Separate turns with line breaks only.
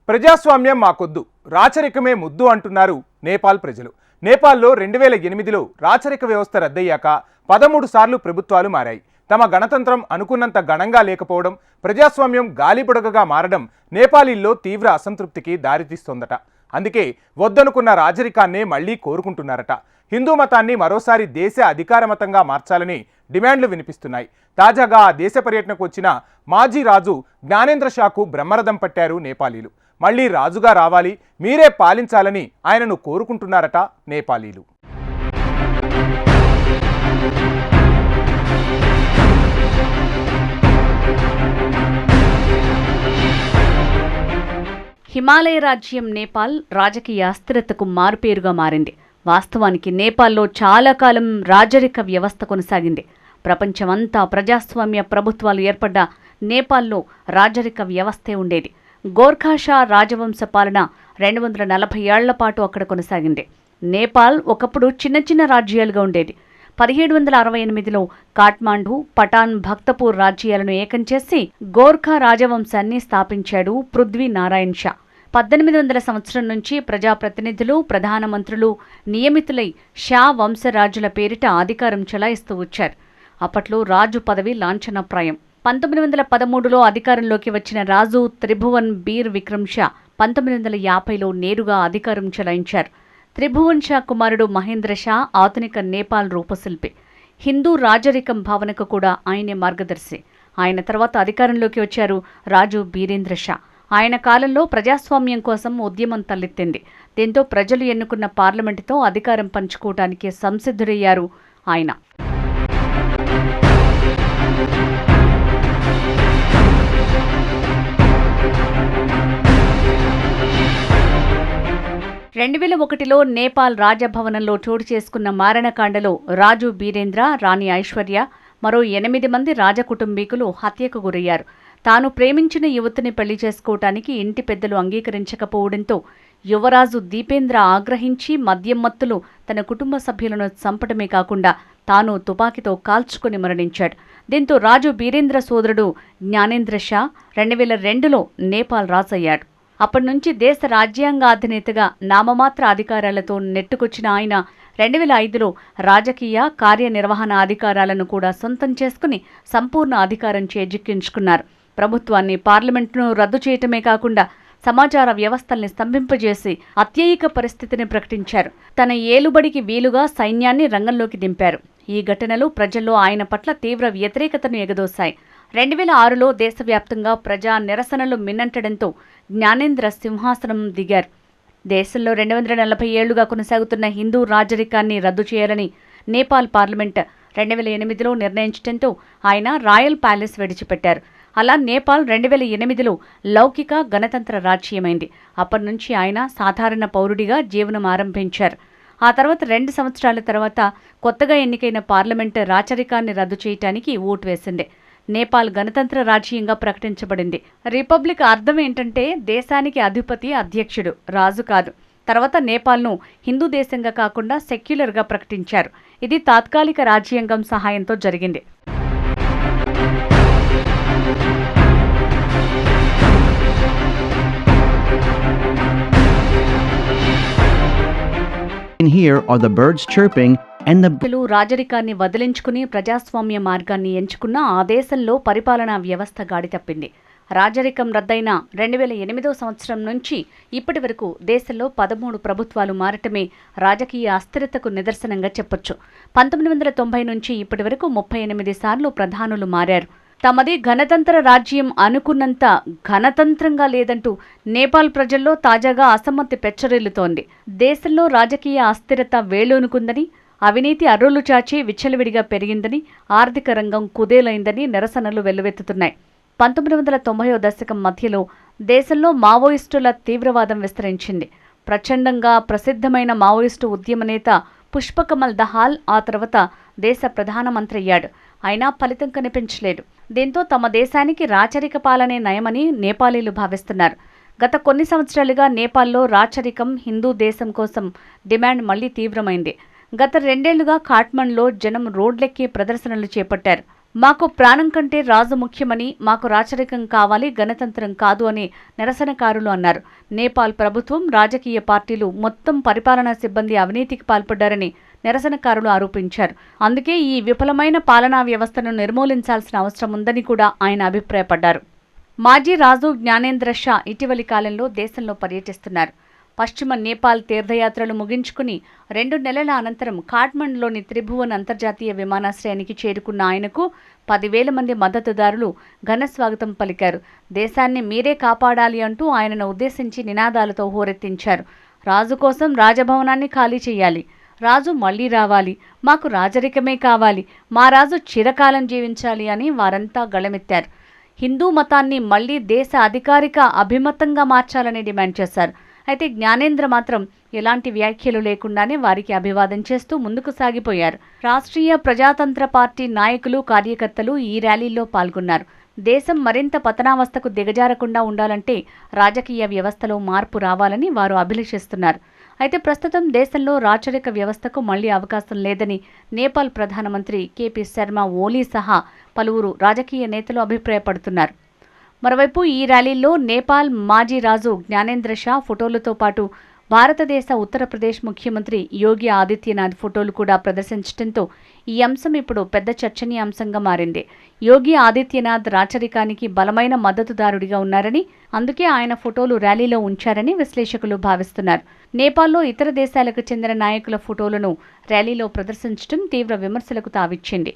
ప్రజాస్వామ్యం మాకొద్దు, రాచరికమే ముద్దు అంటున్నారు నేపాల్ ప్రజలు. నేపాల్లో 2008లో రాచరిక వ్యవస్థ రద్దయ్యాక 13 సార్లు ప్రభుత్వాలు మారాయి. తమ గణతంత్రం అనుకున్నంత ఘనంగా లేకపోవడం, ప్రజాస్వామ్యం గాలిబుడగగా మారడం నేపాలీల్లో తీవ్ర అసంతృప్తికి దారితీస్తోందట. అందుకే వద్దనుకున్న రాజరికాన్నే మళ్లీ కోరుకుంటున్నారట. హిందూ మతాన్ని మరోసారి దేశ అధికార మతంగా మార్చాలని డిమాండ్లు వినిపిస్తున్నాయి. తాజాగా ఆ దేశ పర్యటనకు వచ్చిన మాజీ రాజు జ్ఞానేంద్ర షాకు బ్రహ్మరథం పట్టారు నేపాలీలు. మళ్లీ రాజుగా రావాలి, మీరే పాలించాలని ఆయనను కోరుకుంటున్నారట నేపాలీలు.
హిమాలయ రాజ్యం నేపాల్ రాజకీయ అస్థిరతకు మారుపేరుగా మారింది. వాస్తవానికి నేపాల్లో చాలా కాలం రాజరిక వ్యవస్థ కొనసాగింది. ప్రపంచమంతా ప్రజాస్వామ్య ప్రభుత్వాలు ఏర్పడ్డ నేపాల్లో రాజరిక వ్యవస్థే ఉండేది. గోర్ఖాషా రాజవంశ పాలన 240 ఏళ్ల పాటు అక్కడ కొనసాగింది. నేపాల్ ఒకప్పుడు చిన్న చిన్న రాజ్యాలుగా ఉండేది. 1768లో కాఠ్మాండు, పటాన్, భక్తపూర్ రాజ్యాలను ఏకం చేసి గోర్ఖా రాజవంశాన్ని స్థాపించాడు పృథ్వీ నారాయణ్ షా. 1800 సంవత్సరం నుంచి ప్రజాప్రతినిధులు, ప్రధానమంత్రులు నియమితులై షా వంశరాజుల పేరిట అధికారం చెలాయిస్తూ వచ్చారు. అప్పట్లో రాజు పదవి లాంఛనప్రాయం. 1913లో అధికారంలోకి వచ్చిన రాజు త్రిభువన్ బీర్ విక్రమ్ షా 1950లో నేరుగా అధికారం చెలాయించారు. త్రిభువన్ షా కుమారుడు మహేంద్ర షా ఆధునిక నేపాల్ రూపశిల్పి. హిందూ రాజరికం భావనకు కూడా ఆయనే మార్గదర్శి. ఆయన తర్వాత అధికారంలోకి వచ్చారు రాజు బీరేంద్ర షా. ఆయన కాలంలో ప్రజాస్వామ్యం కోసం ఉద్యమం తలెత్తింది. దీంతో ప్రజలు ఎన్నుకున్న పార్లమెంటుతో అధికారం పంచుకోవడానికి సంసిద్ధుడయ్యారు ఆయన. లో నేపాల్ రాజభవనంలో చోటు చేసుకున్న మారణకాండలో రాజు బీరేంద్ర, రాణి ఐశ్వర్య, మరో 8 మంది రాజకుటుంబీకులు హత్యకు గురయ్యారు. తాను ప్రేమించిన యువతిని పెళ్లి చేసుకోవటానికి ఇంటి పెద్దలు అంగీకరించకపోవడంతో యువరాజు దీపేంద్ర ఆగ్రహించి మద్యం మత్తులో తన కుటుంబ సభ్యులను చంపడమే కాకుండా తాను తుపాకీతో కాల్చుకుని మరణించాడు. దీంతో రాజు బీరేంద్ర సోదరుడు జ్ఞానేంద్ర షా 2002లో నేపాల్ రాజయ్యాడు. అప్పటి నుంచి దేశ రాజ్యాంగాధినేతగా నామమాత్ర అధికారాలతో నెట్టుకొచ్చిన ఆయన 2005లో రాజకీయ కార్యనిర్వహణ అధికారాలను కూడా సొంతం చేసుకుని సంపూర్ణ అధికారం చేజిక్కించుకున్నారు. ప్రభుత్వాన్ని, పార్లమెంటును రద్దు చేయటమే కాకుండా సమాచార వ్యవస్థల్ని స్తంభింపజేసి అత్యయిక పరిస్థితిని ప్రకటించారు. తన ఏలుబడికి వీలుగా సైన్యాన్ని రంగంలోకి దింపారు. ఈ ఘటనలు ప్రజల్లో ఆయన పట్ల తీవ్ర వ్యతిరేకతను ఎగదోశాయి. 2006లో దేశవ్యాప్తంగా ప్రజా నిరసనలు మిన్నంటడంతో జ్ఞానేంద్ర సింహాసనం దిగారు. దేశంలో 240 ఏళ్లుగా కొనసాగుతున్న హిందూ రాజరికాన్ని రద్దు చేయాలని నేపాల్ పార్లమెంట్ 2008లో నిర్ణయించడంతో ఆయన రాయల్ ప్యాలెస్ విడిచిపెట్టారు. అలా నేపాల్ 2008లో లౌకిక గణతంత్ర రాజ్యమైంది. అప్పటి నుంచి ఆయన సాధారణ పౌరుడిగా జీవనం ఆరంభించారు. ఆ తర్వాత 2 సంవత్సరాల తర్వాత కొత్తగా ఎన్నికైన పార్లమెంట్ రాచరికాన్ని రద్దు చేయటానికి ఓటు వేసింది. నేపాల్ గణతంత్ర రాజ్యంగా ప్రకటించబడింది. రిపబ్లిక్ అర్థం ఏంటంటే దేశానికి అధిపతి అధ్యక్షుడు, రాజు కాదు. తర్వాత నేపాల్ను హిందూ దేశంగా కాకుండా సెక్యులర్గా ప్రకటించారు. ఇది తాత్కాలిక రాజ్యాంగం సహాయంతో జరిగింది.
Here are the birds chirping and the
రాజరికాన్ని వదిలించుకుని ప్రజాస్వామ్య మార్గాన్ని ఎంచుకున్న ఆ దేశంలో పరిపాలనా వ్యవస్థ గాడి తప్పింది. రాజరికం రద్దయిన 2008 సంవత్సరం నుంచి ఇప్పటి వరకు దేశంలో 13 ప్రభుత్వాలు మారటమే రాజకీయ అస్థిరతకు నిదర్శనంగా చెప్పొచ్చు. 1990 నుంచి ఇప్పటి వరకు 38 సార్లు ప్రధానులు మారారు. తమది గణతంత్ర రాజ్యం అనుకున్నంత ఘనతంత్రంగా లేదంటూ నేపాల్ ప్రజల్లో తాజాగా అసమ్మతి పెచ్చరిల్లుతోంది. దేశంలో రాజకీయ అస్థిరత వేళ్లూనుకుందని, అవినీతి అర్రులు చాచి విచ్చలవిడిగా పెరిగిందని, ఆర్థిక రంగం కుదేలైందని నిరసనలు వెల్లువెత్తుతున్నాయి. 1990వ దశకం మధ్యలో దేశంలో మావోయిస్టుల తీవ్రవాదం విస్తరించింది. ప్రచండంగా ప్రసిద్ధమైన మావోయిస్టు ఉద్యమ నేత పుష్పకమల్ దహాల్ ఆ తర్వాత దేశ ప్రధానమంత్రి అయ్యాడు. అయినా ఫలితం కనిపించలేదు. దీంతో తమ దేశానికి రాచరిక పాలనే నయమని నేపాలీలు భావిస్తున్నారు. గత కొన్ని సంవత్సరాలుగా నేపాల్లో రాచరికం, హిందూ దేశం కోసం డిమాండ్ మళ్లీ తీవ్రమైంది. గత 2 ఏళ్లుగా కాఠ్మండ్లో జనం రోడ్లెక్కి ప్రదర్శనలు చేపట్టారు. మాకు ప్రాణం కంటే రాజు ముఖ్యమని, మాకు రాచరికం కావాలి, గణతంత్రం కాదు అని నిరసనకారులు అన్నారు. నేపాల్ ప్రభుత్వం, రాజకీయ పార్టీలు, మొత్తం పరిపాలనా సిబ్బంది అవినీతికి పాల్పడ్డారని నిరసనకారులు ఆరోపించారు. అందుకే ఈ విఫలమైన పాలనా వ్యవస్థను నిర్మూలించాల్సిన అవసరం ఉందని కూడా ఆయన అభిప్రాయపడ్డారు. మాజీ రాజు జ్ఞానేంద్ర షా ఇటీవలి కాలంలో దేశంలో పర్యటిస్తున్నారు. పశ్చిమ నేపాల్ తీర్థయాత్రలు ముగించుకుని 2 నెలల అనంతరం కాఠ్మండ్లోని త్రిభువన్ అంతర్జాతీయ విమానాశ్రయానికి చేరుకున్న ఆయనకు 10,000 మంది మద్దతుదారులు ఘన స్వాగతం పలికారు. దేశాన్ని మీరే కాపాడాలి అంటూ ఆయనను ఉద్దేశించి నినాదాలతో హోరెత్తించారు. రాజు కోసం రాజభవనాన్ని ఖాళీ చేయాలి, రాజు మళ్లీ రావాలి, మాకు రాజరికమే కావాలి, మా రాజు చిరకాలం జీవించాలి అని వారంతా గళమెత్తారు. హిందూ మతాన్ని మళ్లీ దేశ అధికారిక అభిమతంగా మార్చాలని డిమాండ్ చేశారు. అయితే జ్ఞానేంద్ర మాత్రం ఎలాంటి వ్యాఖ్యలు లేకుండానే వారికి అభివాదం చేస్తూ ముందుకు సాగిపోయారు. రాష్ట్రీయ ప్రజాతంత్ర పార్టీ నాయకులు, కార్యకర్తలు ఈ ర్యాలీలో పాల్గొన్నారు. దేశం మరింత పతనావస్థకు దిగజారకుండా ఉండాలంటే రాజకీయ వ్యవస్థలో మార్పు రావాలని వారు అభిలషిస్తున్నారు. అయితే ప్రస్తుతం దేశంలో రాచరిక వ్యవస్థకు మళ్లీ అవకాశం లేదని నేపాల్ ప్రధానమంత్రి కేపీ శర్మ ఓలీ సహా పలువురు రాజకీయ నేతలు అభిప్రాయపడుతున్నారు. మరోవైపు ఈ ర్యాలీలో నేపాల్ మాజీ రాజు జ్ఞానేంద్ర షా ఫోటోలతో పాటు భారతదేశ ఉత్తరప్రదేశ్ ముఖ్యమంత్రి యోగి ఆదిత్యనాథ్ ఫోటోలు కూడా ప్రదర్శించడంతో ఈ అంశం ఇప్పుడు పెద్ద చర్చనీయాంశంగా మారింది. యోగి ఆదిత్యనాథ్ రాచరికానికి బలమైన మద్దతుదారుడిగా ఉన్నారని, అందుకే ఆయన ఫోటోలు ర్యాలీలో ఉంచారని విశ్లేషకులు భావిస్తున్నారు. నేపాల్లో ఇతర దేశాలకు చెందిన నాయకుల ఫోటోలను ర్యాలీలో ప్రదర్శించడం తీవ్ర విమర్శలకు తావిచ్చింది.